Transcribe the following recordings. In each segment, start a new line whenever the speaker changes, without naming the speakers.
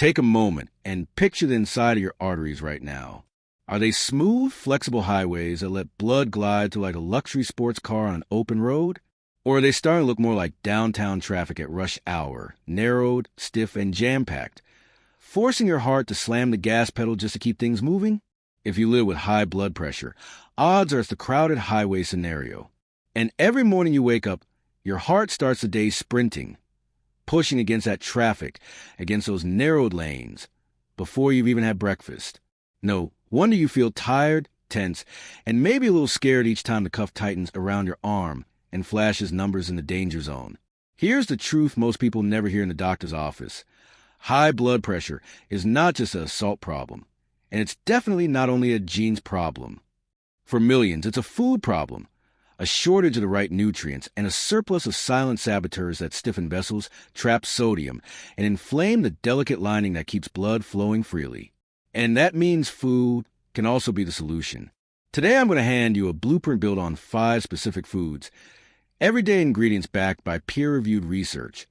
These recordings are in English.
Take a moment and picture the inside of your arteries right now. Are they smooth, flexible highways that let blood glide through like a luxury sports car on an open road? Or are they starting to look more like downtown traffic at rush hour, narrowed, stiff, and jam-packed, forcing your heart to slam the gas pedal just to keep things moving? If you live with high blood pressure, odds are it's the crowded highway scenario. And every morning you wake up, your heart starts the day sprinting, pushing against that traffic, against those narrowed lanes, before you've even had breakfast. No wonder you feel tired, tense, and maybe a little scared each time the cuff tightens around your arm and flashes numbers in the danger zone. Here's the truth most people never hear in the doctor's office. High blood pressure is not just an assault problem, and it's definitely not only a genes problem. For millions, it's a food problem, a shortage of the right nutrients, and a surplus of silent saboteurs that stiffen vessels, trap sodium, and inflame the delicate lining that keeps blood flowing freely. And that means food can also be the solution. Today I'm going to hand you a blueprint built on 5 specific foods, everyday ingredients backed by peer-reviewed research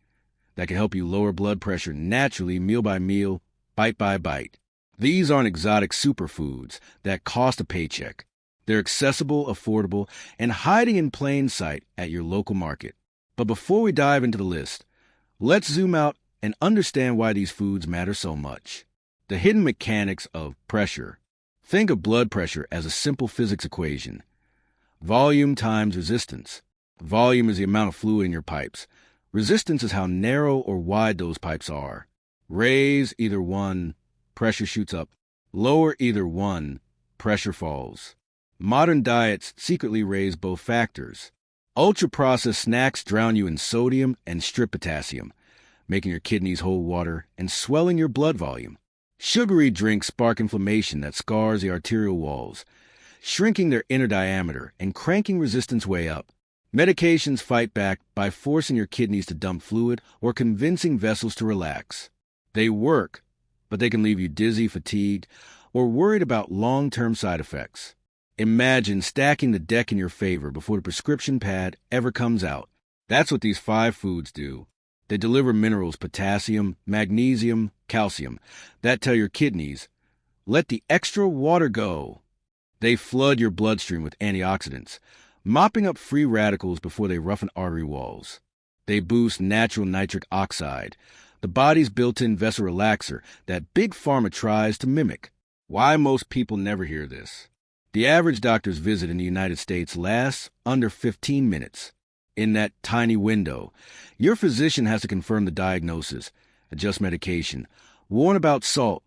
that can help you lower blood pressure naturally, meal by meal, bite by bite. These aren't exotic superfoods that cost a paycheck. They're accessible, affordable, and hiding in plain sight at your local market. But before we dive into the list, let's zoom out and understand why these foods matter so much. The hidden mechanics of pressure. Think of blood pressure as a simple physics equation. Volume times resistance. Volume is the amount of fluid in your pipes. Resistance is how narrow or wide those pipes are. Raise either one, pressure shoots up. Lower either one, pressure falls. Modern diets secretly raise both factors. Ultra-processed snacks drown you in sodium and strip potassium, making your kidneys hold water and swelling your blood volume. Sugary drinks spark inflammation that scars the arterial walls, shrinking their inner diameter and cranking resistance way up. Medications fight back by forcing your kidneys to dump fluid or convincing vessels to relax. They work, but they can leave you dizzy, fatigued, or worried about long-term side effects. Imagine stacking the deck in your favor before the prescription pad ever comes out. That's what these 5 foods do. They deliver minerals, potassium, magnesium, calcium, that tell your kidneys, let the extra water go. They flood your bloodstream with antioxidants, mopping up free radicals before they roughen artery walls. They boost natural nitric oxide, the body's built-in vessel relaxer that Big Pharma tries to mimic. Why most people never hear this? The average doctor's visit in the United States lasts under 15 minutes. In that tiny window, your physician has to confirm the diagnosis, adjust medication, warn about salt,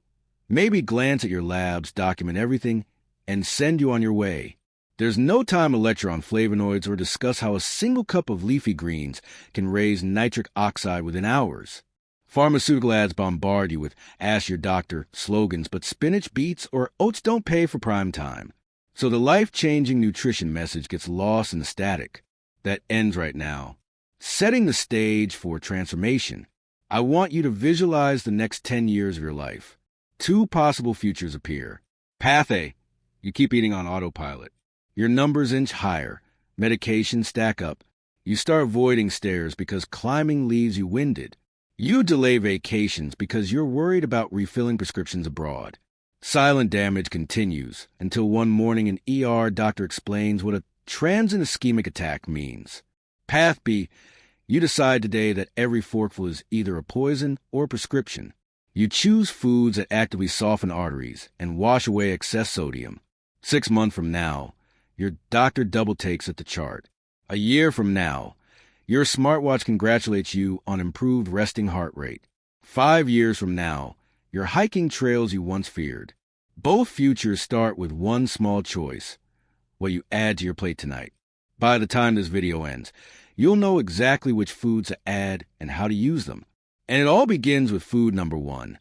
maybe glance at your labs, document everything, and send you on your way. There's no time to lecture on flavonoids or discuss how a single cup of leafy greens can raise nitric oxide within hours. Pharmaceutical ads bombard you with "ask your doctor" slogans, but spinach, beets, or oats don't pay for prime time. So the life-changing nutrition message gets lost in the static. That ends right now. Setting the stage for transformation. I want you to visualize the next 10 years of your life. 2 possible futures appear. Path A, you keep eating on autopilot. Your numbers inch higher. Medications stack up. You start avoiding stairs because climbing leaves you winded. You delay vacations because you're worried about refilling prescriptions abroad. Silent damage continues until one morning an ER doctor explains what a transient ischemic attack means. Path B, you decide today that every forkful is either a poison or a prescription. You choose foods that actively soften arteries and wash away excess sodium. 6 months from now, your doctor double takes at the chart. A year from now, your smartwatch congratulates you on improved resting heart rate. 5 years from now, you're hiking trails you once feared. Both futures start with one small choice: what you add to your plate tonight. By the time this video ends, you'll know exactly which foods to add and how to use them. And it all begins with food number 1,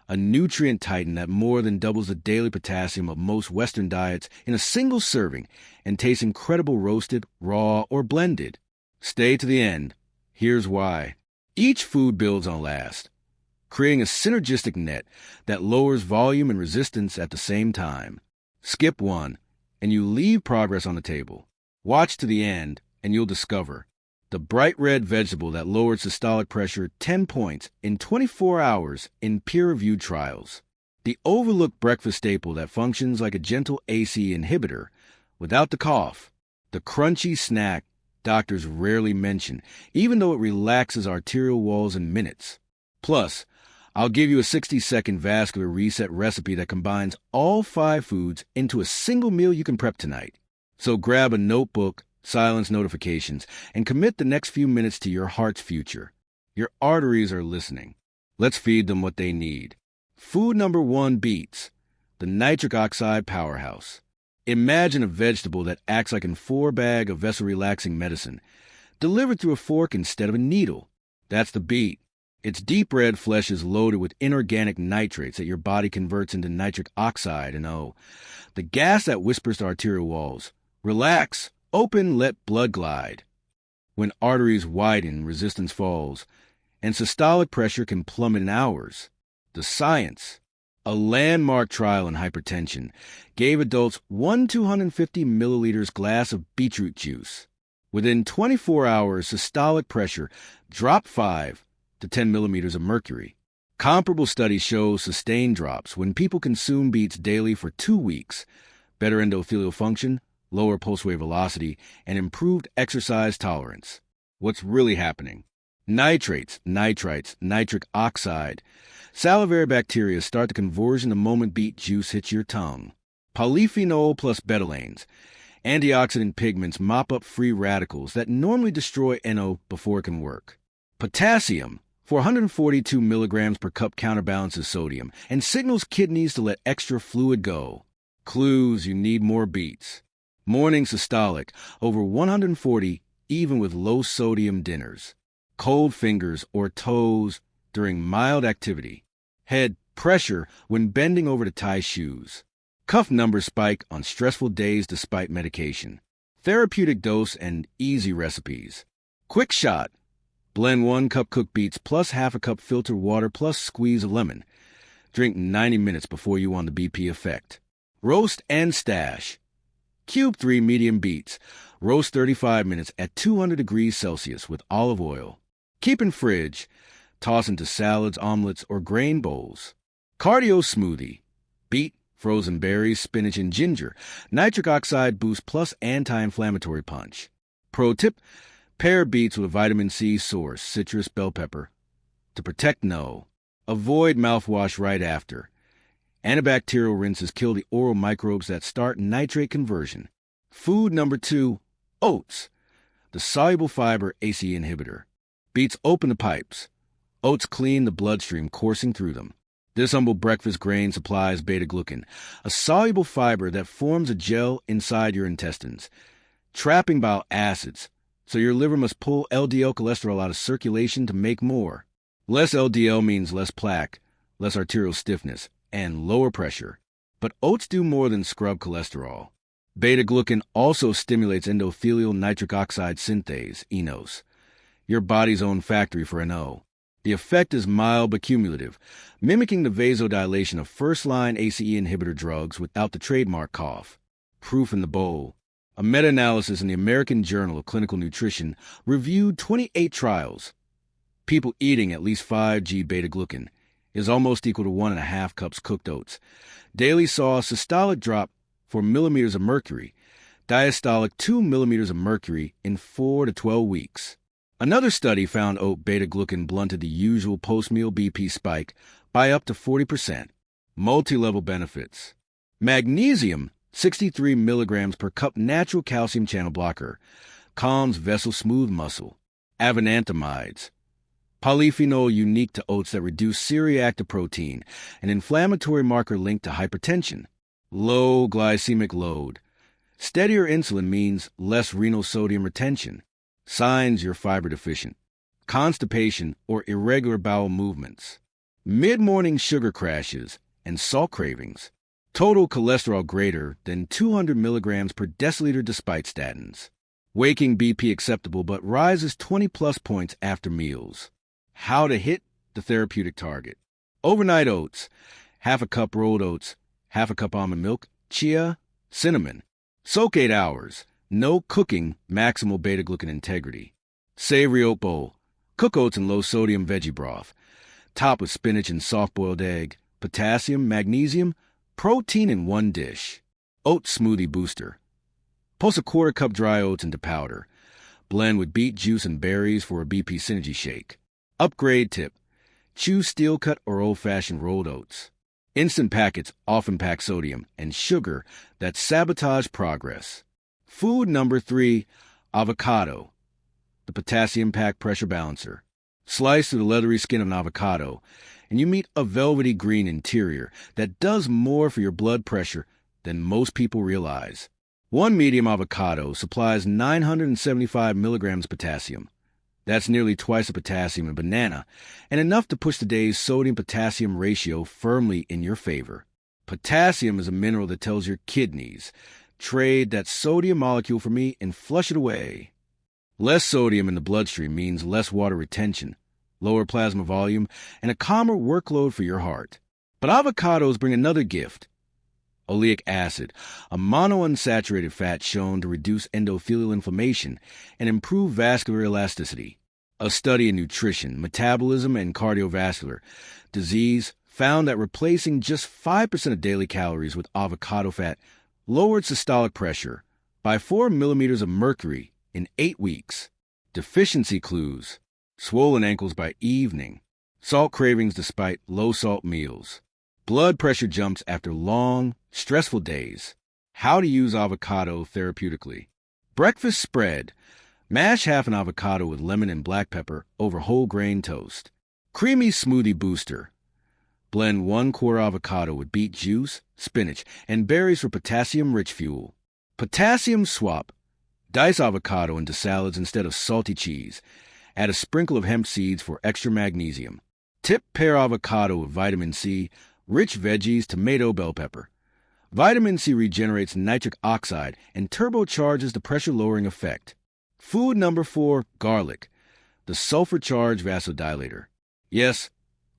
a nutrient titan that more than doubles the daily potassium of most Western diets in a single serving and tastes incredible roasted, raw, or blended. Stay to the end. Here's why. Each food builds on last, creating a synergistic net that lowers volume and resistance at the same time. Skip one, and you leave progress on the table. Watch to the end, and you'll discover the bright red vegetable that lowered systolic pressure 10 points in 24 hours in peer-reviewed trials. The overlooked breakfast staple that functions like a gentle ACE inhibitor without the cough. The crunchy snack doctors rarely mention, even though it relaxes arterial walls in minutes. Plus, I'll give you a 60-second vascular reset recipe that combines all 5 foods into a single meal you can prep tonight. So grab a notebook, silence notifications, and commit the next few minutes to your heart's future. Your arteries are listening. Let's feed them what they need. Food number 1, beets, the nitric oxide powerhouse. Imagine a vegetable that acts like a 4-bag of vessel-relaxing medicine, delivered through a fork instead of a needle. That's the beet. Its deep red flesh is loaded with inorganic nitrates that your body converts into nitric oxide and the gas that whispers to arterial walls, "Relax, open, let blood glide." When arteries widen, resistance falls, and systolic pressure can plummet in hours. The science. A landmark trial in hypertension gave adults 250 milliliters glass of beetroot juice. Within 24 hours, systolic pressure dropped 5 to 10 millimeters of mercury. Comparable studies show sustained drops when people consume beets daily for 2 weeks, better endothelial function, lower pulse wave velocity, and improved exercise tolerance. What's really happening? Nitrates, nitrites, nitric oxide. Salivary bacteria start the conversion the moment beet juice hits your tongue. Polyphenol plus betalains. Antioxidant pigments mop up free radicals that normally destroy NO before it can work. Potassium, 442 milligrams per cup, counterbalances sodium and signals kidneys to let extra fluid go. Clues: you need more beets. Morning systolic, over 140 even with low sodium dinners. Cold fingers or toes during mild activity. Head pressure when bending over to tie shoes. Cuff numbers spike on stressful days despite medication. Therapeutic dose and easy recipes. Quick shot. Blend 1 cup cooked beets plus half a cup filtered water plus squeeze a lemon. Drink 90 minutes before you want the BP effect. Roast and stash. Cube 3 medium beets. Roast 35 minutes at 200 degrees Celsius with olive oil. Keep in fridge. Toss into salads, omelets, or grain bowls. Cardio smoothie. Beet, frozen berries, spinach, and ginger. Nitric oxide boost plus anti-inflammatory punch. Pro tip: pair beets with vitamin C source, citrus, bell pepper, to protect NO. Avoid mouthwash right after. Antibacterial rinses kill the oral microbes that start nitrate conversion. Food number 2, oats, the soluble fiber ACE inhibitor. Beets open the pipes. Oats clean the bloodstream coursing through them. This humble breakfast grain supplies beta-glucan, a soluble fiber that forms a gel inside your intestines, trapping bile acids, so your liver must pull LDL cholesterol out of circulation to make more. Less LDL means less plaque, less arterial stiffness, and lower pressure. But oats do more than scrub cholesterol. Beta-glucan also stimulates endothelial nitric oxide synthase, eNOS, your body's own factory for NO. The effect is mild but cumulative, mimicking the vasodilation of first-line ACE inhibitor drugs without the trademark cough. Proof in the bowl. A meta-analysis in the American Journal of Clinical Nutrition reviewed 28 trials. People eating at least 5 g beta-glucan is almost equal to 1.5 cups cooked oats. Daily saw a systolic drop 4 millimeters of mercury, diastolic 2 millimeters of mercury in 4 to 12 weeks. Another study found oat beta-glucan blunted the usual post-meal BP spike by up to 40%. Multi-level benefits. Magnesium, 63 milligrams per cup, natural calcium channel blocker, calms vessel-smooth muscle. Avenantamides. Polyphenol unique to oats that reduce C-reactive protein, an inflammatory marker linked to hypertension. Low glycemic load. Steadier insulin means less renal sodium retention. Signs you're fiber deficient. Constipation or irregular bowel movements. Mid-morning sugar crashes and salt cravings. Total cholesterol greater than 200 milligrams per deciliter despite statins. Waking BP acceptable but rises 20-plus points after meals. How to hit the therapeutic target. Overnight oats. Half a cup rolled oats. Half a cup almond milk. Chia. Cinnamon. Soak 8 hours. No cooking, maximal beta-glucan integrity. Savory oat bowl. Cook oats in low-sodium veggie broth. Top with spinach and soft-boiled egg. Potassium, magnesium, protein in one dish. Oat smoothie booster. Pulse a quarter cup dry oats into powder. Blend with beet juice and berries for a BP Synergy shake. Upgrade tip. Choose steel-cut or old-fashioned rolled oats. Instant packets often pack sodium and sugar that sabotage progress. Food number 3, avocado. The potassium-packed pressure balancer. Slice through the leathery skin of an avocado, and you meet a velvety green interior that does more for your blood pressure than most people realize. One medium avocado supplies 975 milligrams potassium. That's nearly twice the potassium in a banana, and enough to push today's sodium-potassium ratio firmly in your favor. Potassium is a mineral that tells your kidneys, trade that sodium molecule for me and flush it away. Less sodium in the bloodstream means less water retention, lower plasma volume, and a calmer workload for your heart. But avocados bring another gift. Oleic acid, a monounsaturated fat shown to reduce endothelial inflammation and improve vascular elasticity. A study in nutrition, metabolism, and cardiovascular disease found that replacing just 5% of daily calories with avocado fat lowered systolic pressure by 4 millimeters of mercury in 8 weeks. Deficiency clues: swollen ankles by evening, salt cravings despite low-salt meals, blood pressure jumps after long, stressful days. How to use avocado therapeutically. Breakfast spread. Mash half an avocado with lemon and black pepper over whole grain toast. Creamy smoothie booster. Blend 1/4 avocado with beet juice, spinach, and berries for potassium-rich fuel. Potassium swap. Dice avocado into salads instead of salty cheese. Add a sprinkle of hemp seeds for extra magnesium. Tip: pair avocado with vitamin C, rich veggies, tomato, bell pepper. Vitamin C regenerates nitric oxide and turbocharges the pressure-lowering effect. Food number 4, garlic, the sulfur-charged vasodilator. Yes,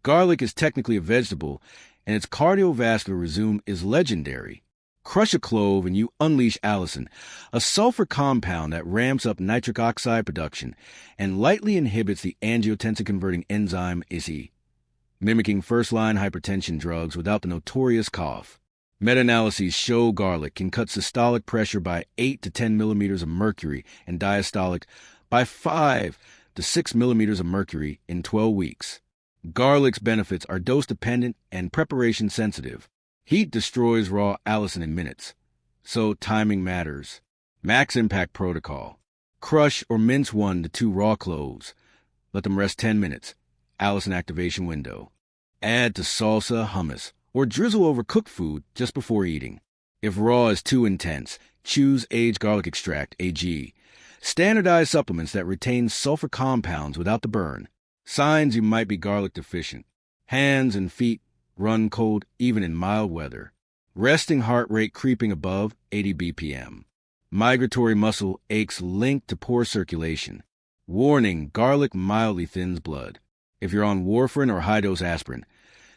garlic is technically a vegetable, and its cardiovascular resume is legendary. Crush a clove and you unleash allicin, a sulfur compound that ramps up nitric oxide production and lightly inhibits the angiotensin-converting enzyme ISE, mimicking first-line hypertension drugs without the notorious cough. Meta-analyses show garlic can cut systolic pressure by 8 to 10 millimeters of mercury and diastolic by 5 to 6 millimeters of mercury in 12 weeks. Garlic's benefits are dose-dependent and preparation-sensitive. Heat destroys raw allicin in minutes, so timing matters. Max Impact Protocol. Crush or mince 1 to 2 raw cloves. Let them rest 10 minutes. Allicin activation window. Add to salsa, hummus, or drizzle over cooked food just before eating. If raw is too intense, choose aged garlic extract, AG. Standardized supplements that retain sulfur compounds without the burn. Signs you might be garlic deficient. Hands and feet run cold even in mild weather. Resting heart rate creeping above 80 BPM. Migratory muscle aches linked to poor circulation. Warning: garlic mildly thins blood. If you're on warfarin or high-dose aspirin,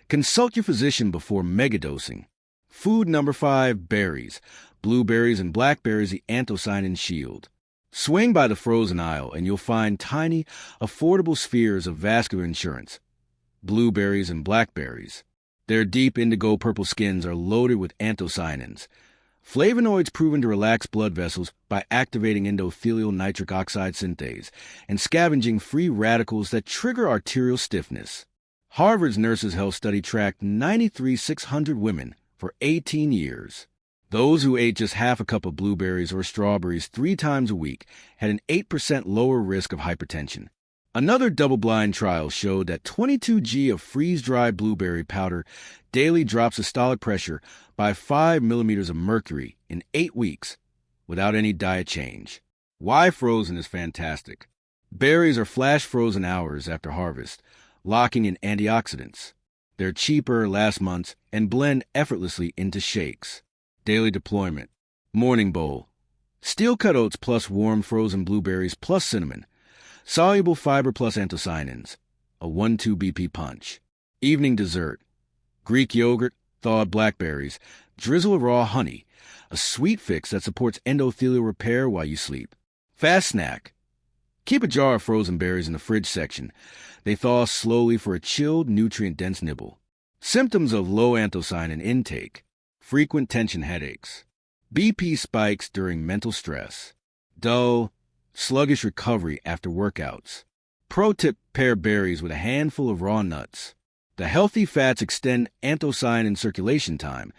consult your physician before megadosing. Food number 5, berries. Blueberries and blackberries, the anthocyanin shield. Swing by the frozen aisle and you'll find tiny, affordable spheres of vascular insurance. Blueberries and blackberries. Their deep indigo-purple skins are loaded with anthocyanins, flavonoids proven to relax blood vessels by activating endothelial nitric oxide synthase and scavenging free radicals that trigger arterial stiffness. Harvard's Nurses' Health Study tracked 93,600 women for 18 years. Those who ate just half a cup of blueberries or strawberries 3 times a week had an 8% lower risk of hypertension. Another double-blind trial showed that 22 g of freeze-dried blueberry powder daily drops systolic pressure by 5 millimeters of mercury in 8 weeks without any diet change. Why frozen is fantastic. Berries are flash-frozen hours after harvest, locking in antioxidants. They're cheaper, last months, and blend effortlessly into shakes. Daily deployment. Morning bowl. Steel-cut oats plus warm frozen blueberries plus cinnamon. Soluble fiber plus anthocyanins. A 1-2 BP punch. Evening dessert. Greek yogurt, thawed blackberries, drizzle of raw honey. A sweet fix that supports endothelial repair while you sleep. Fast snack. Keep a jar of frozen berries in the fridge section. They thaw slowly for a chilled, nutrient-dense nibble. Symptoms of low anthocyanin intake: frequent tension headaches, BP spikes during mental stress, dull, sluggish recovery after workouts. Pro tip: pair berries with a handful of raw nuts. The healthy fats extend anthocyanin circulation time,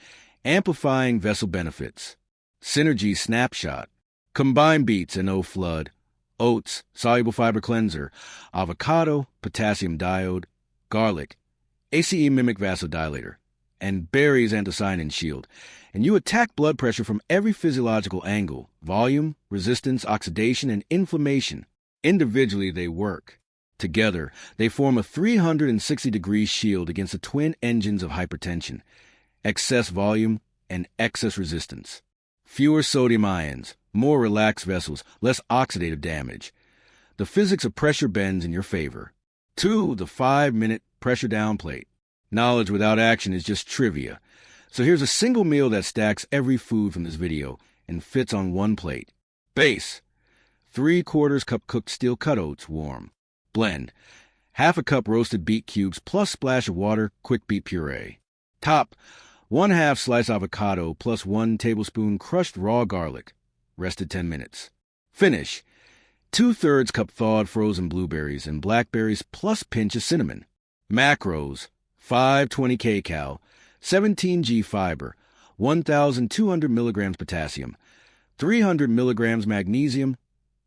amplifying vessel benefits. Synergy snapshot: combine beets and O-flood, oats, soluble fiber cleanser, avocado, potassium diode, garlic, ACE mimic vasodilator, and berries anthocyanin shield, and you attack blood pressure from every physiological angle: volume, resistance, oxidation, and inflammation. Individually, they work. Together, they form a 360-degree shield against the twin engines of hypertension: excess volume and excess resistance. Fewer sodium ions, more relaxed vessels, less oxidative damage. The physics of pressure bends in your favor. 2. The 5-minute pressure down plate. Knowledge without action is just trivia. So here's a single meal that stacks every food from this video and fits on one plate. Base: 3/4 cup cooked steel cut oats, warm. Blend: half a cup roasted beet cubes plus splash of water, quick beet puree. Top: 1/2 slice avocado plus 1 tablespoon crushed raw garlic. Rested 10 minutes. Finish: 2/3 cup thawed frozen blueberries and blackberries plus pinch of cinnamon. Macros: 520 kcal, 17 g fiber, 1,200 milligrams potassium, 300 milligrams magnesium,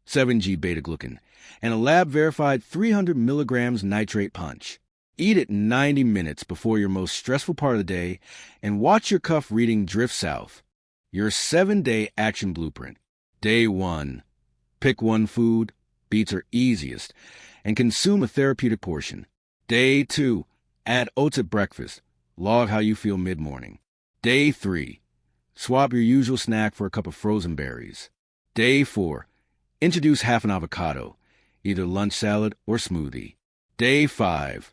7 g beta-glucan, and a lab-verified 300 milligrams nitrate punch. Eat it 90 minutes before your most stressful part of the day and watch your cuff reading drift south. Your 7-day action blueprint. Day 1. Pick one food, beets are easiest, and consume a therapeutic portion. Day 2. Add oats at breakfast. Log how you feel mid-morning. Day 3. Swap your usual snack for a cup of frozen berries. Day 4. Introduce half an avocado, either lunch salad or smoothie. Day 5.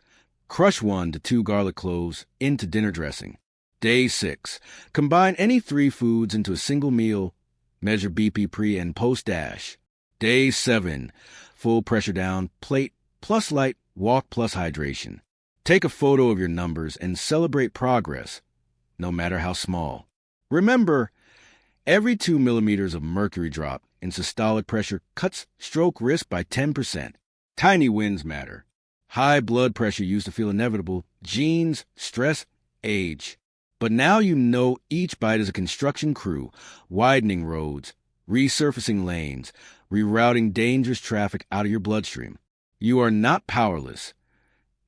Crush 1 to 2 garlic cloves into dinner dressing. Day 6. Combine any 3 foods into a single meal. Measure BP pre and post-dash. Day 7. Full pressure down, plate plus light, walk plus hydration. Take a photo of your numbers and celebrate progress, no matter how small. Remember, every 2 millimeters of mercury drop in systolic pressure cuts stroke risk by 10%. Tiny wins matter. High blood pressure used to feel inevitable: genes, stress, age. But now you know each bite is a construction crew, widening roads, resurfacing lanes, rerouting dangerous traffic out of your bloodstream. You are not powerless.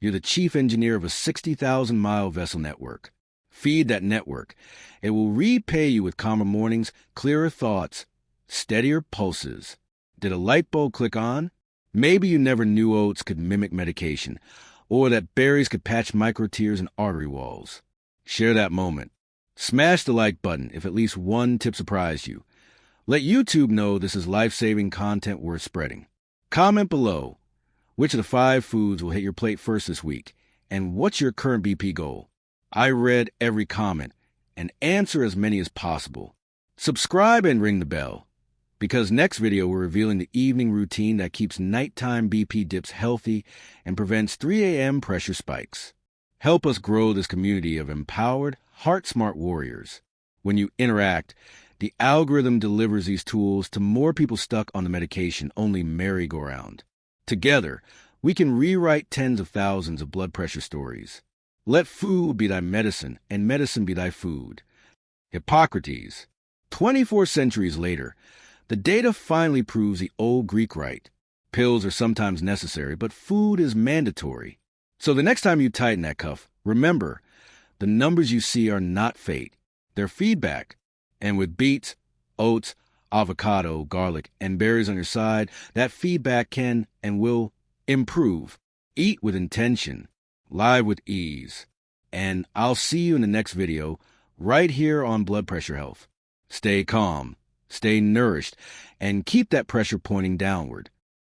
You're the chief engineer of a 60,000-mile vessel network. Feed that network. It will repay you with calmer mornings, clearer thoughts, steadier pulses. Did a light bulb click on? Maybe you never knew oats could mimic medication, or that berries could patch micro-tears in artery walls. Share that moment. Smash the like button if at least one tip surprised you. Let YouTube know this is life-saving content worth spreading. Comment below. Which of the 5 foods will hit your plate first this week? And what's your current BP goal? I read every comment and answer as many as possible. Subscribe and ring the bell, because next video we're revealing the evening routine that keeps nighttime BP dips healthy and prevents 3 a.m. pressure spikes. Help us grow this community of empowered, heart-smart warriors. When you interact, the algorithm delivers these tools to more people stuck on the medication only merry-go-round. Together, we can rewrite tens of thousands of blood pressure stories. Let food be thy medicine, and medicine be thy food. Hippocrates. 24 centuries later, the data finally proves the old Greek right. Pills are sometimes necessary, but food is mandatory. So the next time you tighten that cuff, remember, the numbers you see are not fate. They're feedback. And with beets, oats, avocado, garlic, and berries on your side, that feedback can and will improve. Eat with intention. Live with ease. And I'll see you in the next video, right here on Blood Pressure Health. Stay calm, stay nourished, and keep that pressure pointing downward.